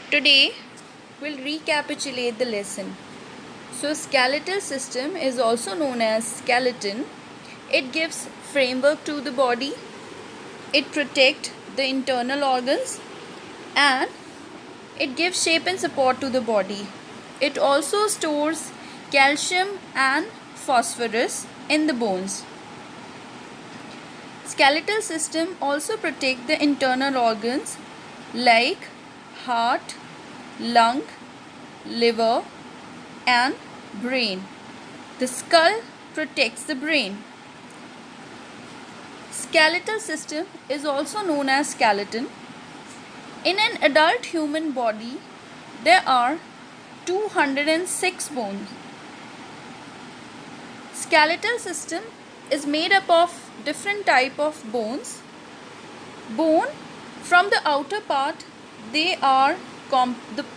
Today we'll recapitulate the lesson. So skeletal system is also known as skeleton. It gives framework to the body. It protects the internal organs and it gives shape and support to the body. It also stores calcium and phosphorus in the bones. Skeletal system also protect the internal organs like heart, lung, liver and brain. The skull protects the brain. Skeletal system is also known as skeleton. In an adult human body, there are 206 bones. Skeletal system is made up of different type of bones. Bone from the outer part, the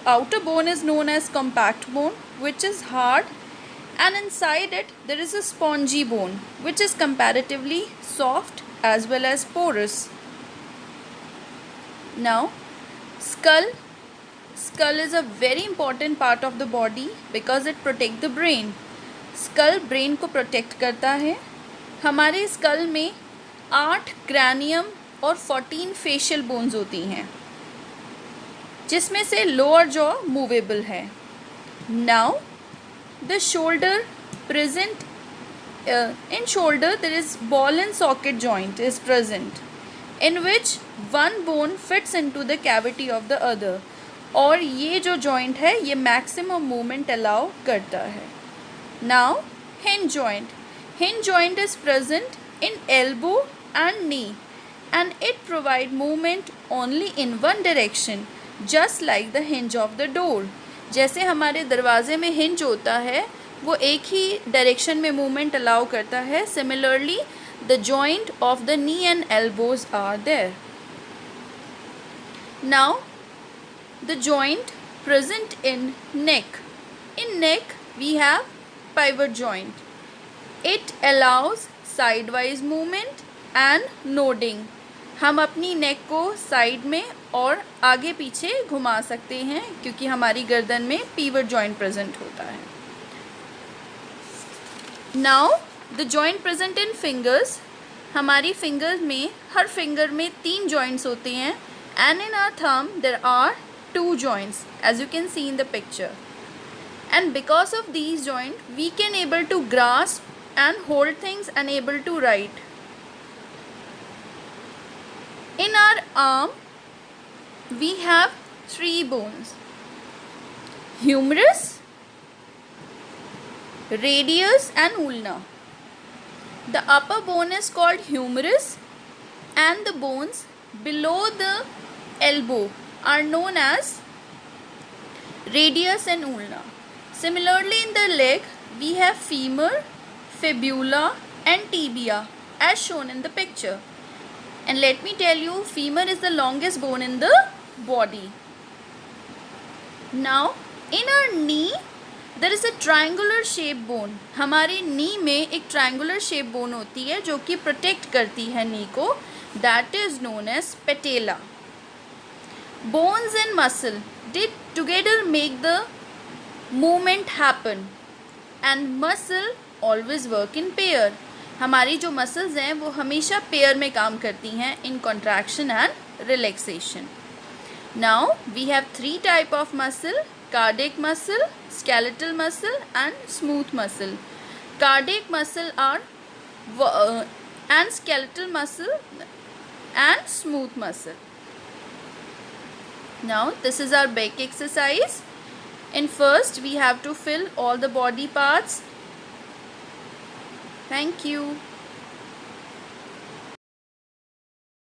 outer bone is known as compact bone, which is hard, and inside it there is a spongy bone, which is comparatively soft as well as porous. Now, skull is a very important part of the body because it protects the brain. Skull brain को protect करता है. हमारे school में 8 cranium और 14 facial bones होती हैं, जिसमें से लोअर जॉ मूवेबल है. Now the shoulder present in shoulder there is ball and socket joint is present, in which one bone fits into the cavity of the other. और ये जो joint है ये maximum movement allow करता है. Now hinge joint is present in elbow and knee and it provide movement only in one direction, just like the hinge of the door. जैसे हमारे दरवाजे में hinge होता है वो एक ही डायरेक्शन में मूवमेंट अलाउ करता है. Similarly the joint of the knee and elbows are there. Now the joint present in neck. In neck we have pivot joint. It allows sidewise movement and nodding. हम अपनी नेक को side में और आगे पीछे घुमा सकते हैं क्योंकि हमारी गर्दन में pivot joint प्रेजेंट होता है. Now the joint present in fingers. हमारी फिंगर्स में हर फिंगर में 3 joints होते हैं and in our thumb there are 2 joints as you can see in the picture. And because of these joints we can able to grasp and hold things and able to write. In our arm we have 3 bones: humerus, radius and ulna. The upper bone is called humerus and the bones below the elbow are known as radius and ulna. Similarly in the leg we have femur, fibula and tibia as shown in the picture. And let me tell you, femur is the longest bone in the body. Now in our knee there is a triangular shape bone. हमारी नी में एक triangular shape bone होती है जो कि protect करती है नी को. That is known as patella. Bones and muscle did together make the movement happen and muscle always work in pair. हमारी जो muscles हैं वो हमेशा pair में काम करती हैं in contraction and relaxation. Now we have 3 type of muscle: cardiac muscle, skeletal muscle and smooth muscle. Cardiac muscle are and skeletal muscle and smooth muscle. Now this is our back exercise. In first we have to fill all the body parts. Thank you.